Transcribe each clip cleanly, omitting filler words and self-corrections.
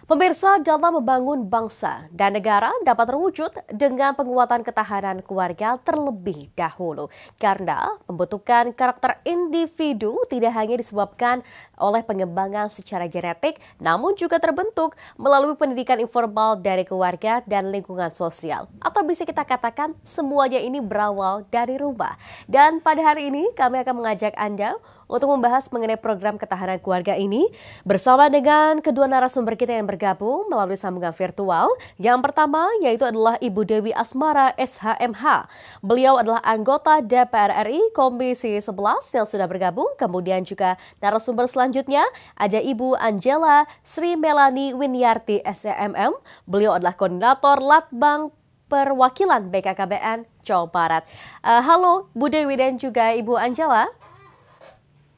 Pemirsa, dalam membangun bangsa dan negara dapat terwujud dengan penguatan ketahanan keluarga terlebih dahulu. Karena pembentukan karakter individu tidak hanya disebabkan oleh pengembangan secara genetik, namun juga terbentuk melalui pendidikan informal dari keluarga dan lingkungan sosial. Atau bisa kita katakan semuanya ini berawal dari rumah. Dan pada hari ini kami akan mengajak Anda untuk membahas mengenai program ketahanan keluarga ini bersama dengan kedua narasumber kita yang bergabung melalui sambungan virtual. Yang pertama yaitu adalah Ibu Dewi Asmara SHMH. Beliau adalah anggota DPR RI Komisi 11 yang sudah bergabung. Kemudian juga narasumber selanjutnya ada Ibu Angela Sri Melani Winiarti SMM. Beliau adalah koordinator Latbang Perwakilan BKKBN Jawa Barat. Halo Bu Dewi dan juga Ibu Angela.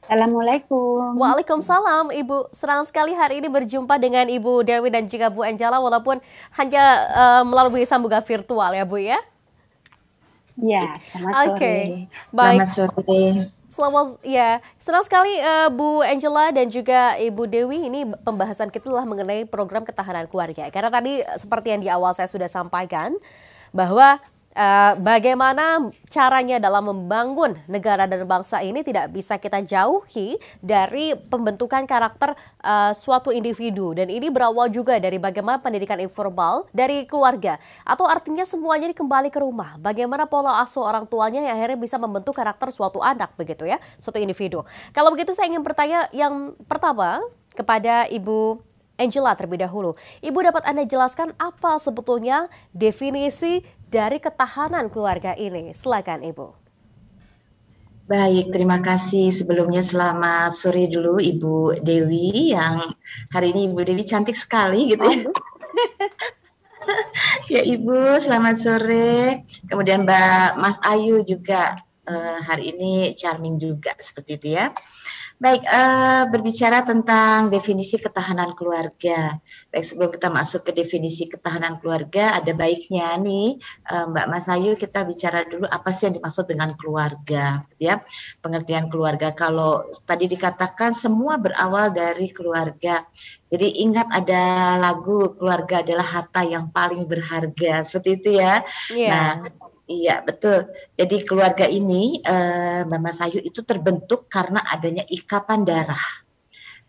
Assalamualaikum. Waalaikumsalam, Ibu. Senang sekali hari ini berjumpa dengan Ibu Dewi dan juga Bu Angela, walaupun hanya melalui sambungan virtual ya, Bu ya. Ya, selamat Oke, sore. baik. Selamat sore. Selamat ya, senang sekali Bu Angela dan juga Ibu Dewi. Ini pembahasan kita adalah mengenai program ketahanan keluarga. Karena tadi seperti yang di awal saya sudah sampaikan bahwa bagaimana caranya dalam membangun negara dan bangsa ini tidak bisa kita jauhi dari pembentukan karakter suatu individu, dan ini berawal juga dari bagaimana pendidikan informal dari keluarga, atau artinya semuanya ini kembali ke rumah. Bagaimana pola asuh orang tuanya yang akhirnya bisa membentuk karakter suatu anak begitu ya, suatu individu. Kalau begitu saya ingin bertanya yang pertama kepada Ibu Angela terlebih dahulu. Ibu, dapat Anda jelaskan apa sebetulnya definisi dari ketahanan keluarga ini? Silakan Ibu. Baik, terima kasih. Sebelumnya selamat sore dulu Ibu Dewi, yang hari ini Ibu Dewi cantik sekali gitu ya. Ya Ibu, selamat sore. Kemudian Mas Ayu juga hari ini charming juga seperti itu ya. Baik, berbicara tentang definisi ketahanan keluarga. Baik, sebelum kita masuk ke definisi ketahanan keluarga, ada baiknya nih, Mbak Mas Ayu, kita bicara dulu apa sih yang dimaksud dengan keluarga, gitu ya. Pengertian keluarga, kalau tadi dikatakan semua berawal dari keluarga. Jadi ingat ada lagu, keluarga adalah harta yang paling berharga, seperti itu ya. Nah, Iya. iya, betul. Jadi keluarga ini, Mbak Mas Ayu, itu terbentuk karena adanya ikatan darah.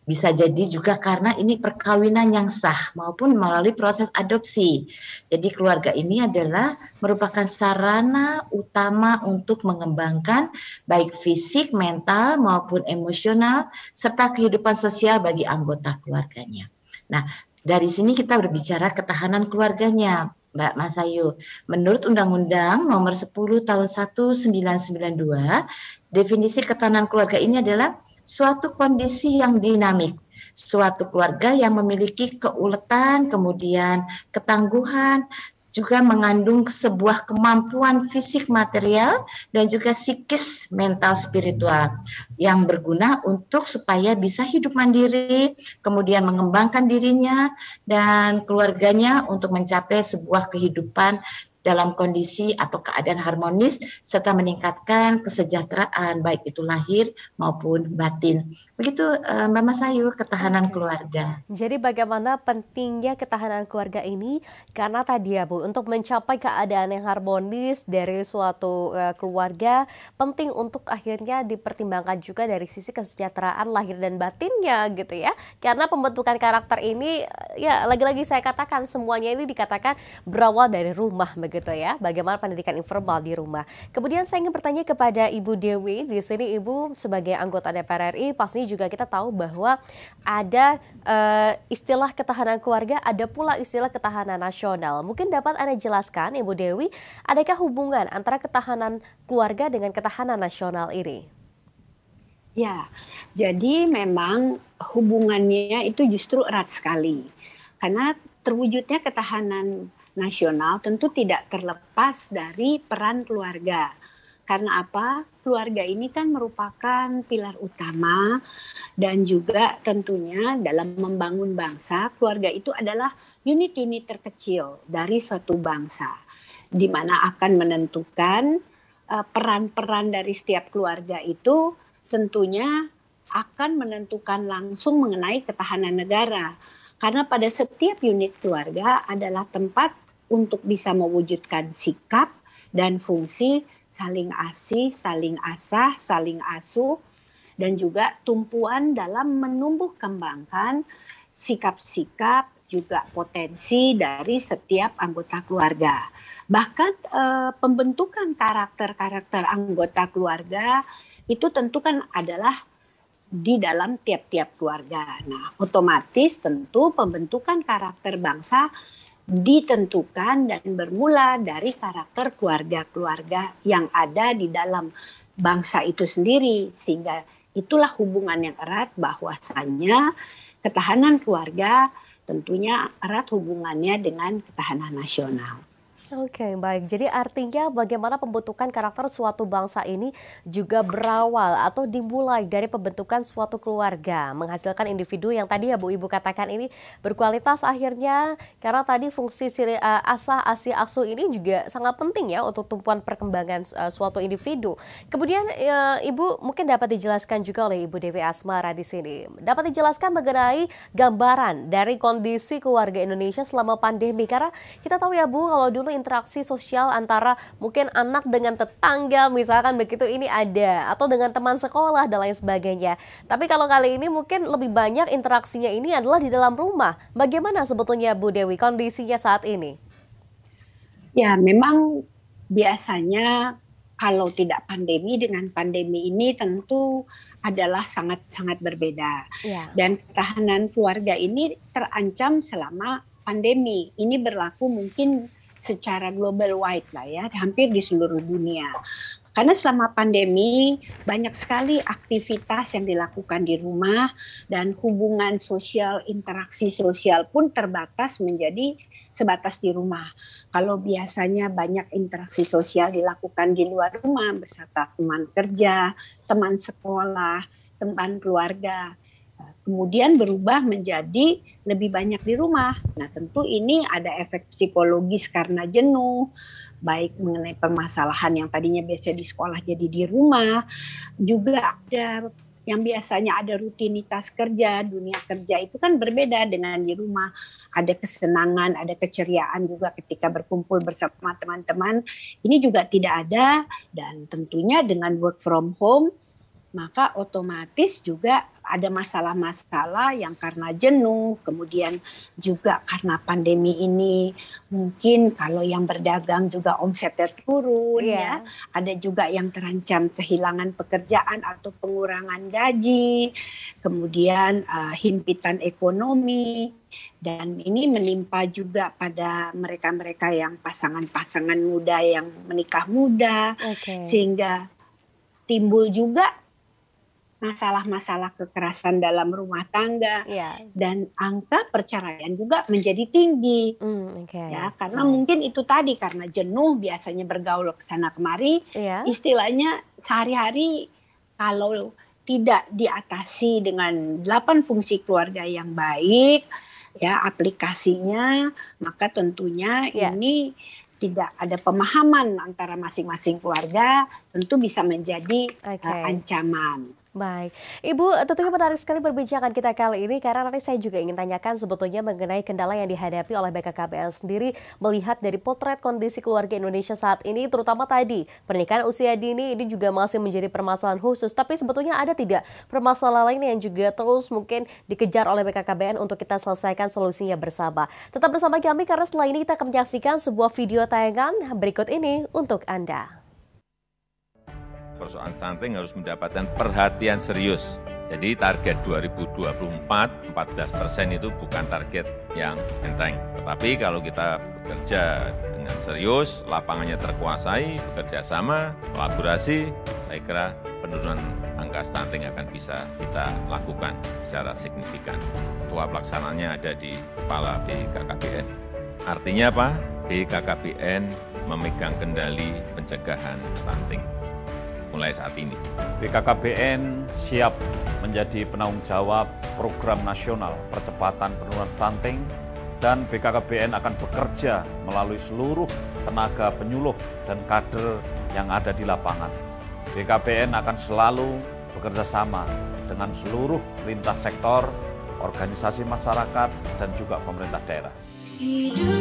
Bisa jadi juga karena ini perkawinan yang sah maupun melalui proses adopsi. Jadi keluarga ini adalah merupakan sarana utama untuk mengembangkan baik fisik, mental maupun emosional serta kehidupan sosial bagi anggota keluarganya. Nah, dari sini kita berbicara ketahanan keluarganya, Mbak Mas Ayu. Menurut Undang-Undang Nomor 10 Tahun 1992, definisi ketahanan keluarga ini adalah suatu kondisi yang dinamik, suatu keluarga yang memiliki keuletan, kemudian ketangguhan, juga mengandung sebuah kemampuan fisik material dan juga psikis mental spiritual yang berguna untuk supaya bisa hidup mandiri, kemudian mengembangkan dirinya dan keluarganya untuk mencapai sebuah kehidupan dalam kondisi atau keadaan harmonis serta meningkatkan kesejahteraan baik itu lahir maupun batin. Begitu Mbak Mas Ayu, ketahanan keluarga. Jadi bagaimana pentingnya ketahanan keluarga ini, karena tadi ya Bu, untuk mencapai keadaan yang harmonis dari suatu keluarga, penting untuk akhirnya dipertimbangkan juga dari sisi kesejahteraan lahir dan batinnya gitu ya. Karena pembentukan karakter ini ya lagi-lagi saya katakan semuanya ini dikatakan berawal dari rumah begitu ya. Bagaimana pendidikan informal di rumah. Kemudian saya ingin bertanya kepada Ibu Dewi, di sini Ibu sebagai anggota DPR RI pastinya juga kita tahu bahwa ada istilah ketahanan keluarga, ada pula istilah ketahanan nasional. Mungkin dapat Anda jelaskan, Ibu Dewi, adakah hubungan antara ketahanan keluarga dengan ketahanan nasional ini? Ya, jadi memang hubungannya itu justru erat sekali. Karena terwujudnya ketahanan nasional tentu tidak terlepas dari peran keluarga. Karena apa? Keluarga ini kan merupakan pilar utama dan juga tentunya dalam membangun bangsa, keluarga itu adalah unit-unit terkecil dari suatu bangsa, di mana akan menentukan peran-peran dari setiap keluarga itu tentunya akan menentukan langsung mengenai ketahanan negara. Karena pada setiap unit keluarga adalah tempat untuk bisa mewujudkan sikap dan fungsi saling asih, saling asah, saling asuh, dan juga tumpuan dalam menumbuh kembangkan sikap-sikap juga potensi dari setiap anggota keluarga. Bahkan pembentukan karakter-karakter anggota keluarga itu tentu kan adalah di dalam tiap-tiap keluarga. Nah, otomatis tentu pembentukan karakter bangsa ditentukan dan bermula dari karakter keluarga-keluarga yang ada di dalam bangsa itu sendiri, sehingga itulah hubungan yang erat bahwasanya ketahanan keluarga tentunya erat hubungannya dengan ketahanan nasional. Oke, baik. Jadi artinya bagaimana pembentukan karakter suatu bangsa ini juga berawal atau dimulai dari pembentukan suatu keluarga, menghasilkan individu yang tadi ya Bu Ibu katakan ini berkualitas akhirnya, karena tadi fungsi asah, asih, asuh ini juga sangat penting ya untuk tumpuan perkembangan suatu individu. Kemudian Ibu mungkin dapat dijelaskan juga oleh Ibu Dewi Asmara di sini. Dapat dijelaskan mengenai gambaran dari kondisi keluarga Indonesia selama pandemi, karena kita tahu ya Bu, kalau dulu interaksi sosial antara mungkin anak dengan tetangga misalkan begitu ini ada, atau dengan teman sekolah dan lain sebagainya. Tapi kalau kali ini mungkin lebih banyak interaksinya ini adalah di dalam rumah. Bagaimana sebetulnya Bu Dewi kondisinya saat ini? Ya, memang biasanya kalau tidak pandemi dengan pandemi ini tentu adalah sangat-sangat berbeda. Ya. Dan ketahanan keluarga ini terancam selama pandemi. Ini berlaku mungkin secara global wide lah ya, hampir di seluruh dunia. Karena selama pandemi banyak sekali aktivitas yang dilakukan di rumah dan hubungan sosial, interaksi sosial pun terbatas menjadi sebatas di rumah. Kalau biasanya banyak interaksi sosial dilakukan di luar rumah beserta teman kerja, teman sekolah, teman keluarga, kemudian berubah menjadi lebih banyak di rumah. Nah, tentu ini ada efek psikologis karena jenuh, baik mengenai permasalahan yang tadinya biasa di sekolah jadi di rumah, juga ada yang biasanya ada rutinitas kerja, dunia kerja itu kan berbeda dengan di rumah. Ada kesenangan, ada keceriaan juga ketika berkumpul bersama teman-teman. Ini juga tidak ada, dan tentunya dengan work from home, maka otomatis juga ada masalah-masalah yang karena jenuh, kemudian juga karena pandemi ini mungkin kalau yang berdagang juga omsetnya turun, ya. Ada juga yang terancam kehilangan pekerjaan atau pengurangan gaji, kemudian himpitan ekonomi, dan ini menimpa juga pada mereka-mereka yang pasangan-pasangan muda yang menikah muda, sehingga timbul juga masalah-masalah kekerasan dalam rumah tangga, dan angka perceraian juga menjadi tinggi, ya, karena mungkin itu tadi karena jenuh biasanya bergaul ke sana kemari, istilahnya sehari-hari kalau tidak diatasi dengan 8 fungsi keluarga yang baik, ya aplikasinya, maka tentunya ini tidak ada pemahaman antara masing-masing keluarga, tentu bisa menjadi ancaman. Baik, Ibu tentunya menarik sekali perbincangan kita kali ini, karena nanti saya juga ingin tanyakan sebetulnya mengenai kendala yang dihadapi oleh BKKBN sendiri melihat dari potret kondisi keluarga Indonesia saat ini, terutama tadi pernikahan usia dini ini juga masih menjadi permasalahan khusus, tapi sebetulnya ada tidak permasalahan lain yang juga terus mungkin dikejar oleh BKKBN untuk kita selesaikan solusinya bersama. Tetap bersama kami karena setelah ini kita akan menyaksikan sebuah video tayangan berikut ini untuk Anda. Persoalan stunting harus mendapatkan perhatian serius. Jadi target 2024, 14% itu bukan target yang enteng. Tetapi kalau kita bekerja dengan serius, lapangannya terkuasai, bekerja sama, kolaborasi, saya kira penurunan angka stunting akan bisa kita lakukan secara signifikan. Ketua pelaksananya ada di Kepala BKKBN. Artinya apa? BKKBN memegang kendali pencegahan stunting mulai saat ini. BKKBN siap menjadi penanggung jawab program nasional percepatan penurunan stunting, dan BKKBN akan bekerja melalui seluruh tenaga penyuluh dan kader yang ada di lapangan. BKKBN akan selalu bekerja sama dengan seluruh lintas sektor, organisasi masyarakat, dan juga pemerintah daerah. Hidup